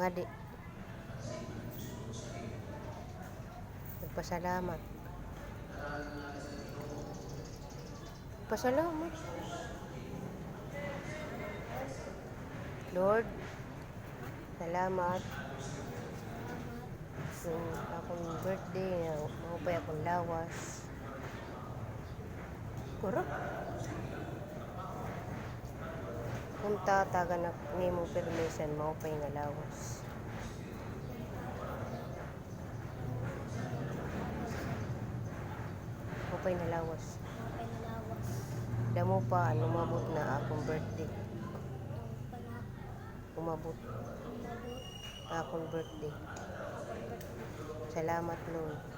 Nga di. Nagpasalamat. Pasalamat. Lord, salamat. Yung akong birthday, maupay akong lawas. Kurap. Punta, taga na nimo permission, maupay nga lawas. Maupay na lawas. Damo pa, umabot na akong birthday. Umabot na akong birthday. Salamat, Lord.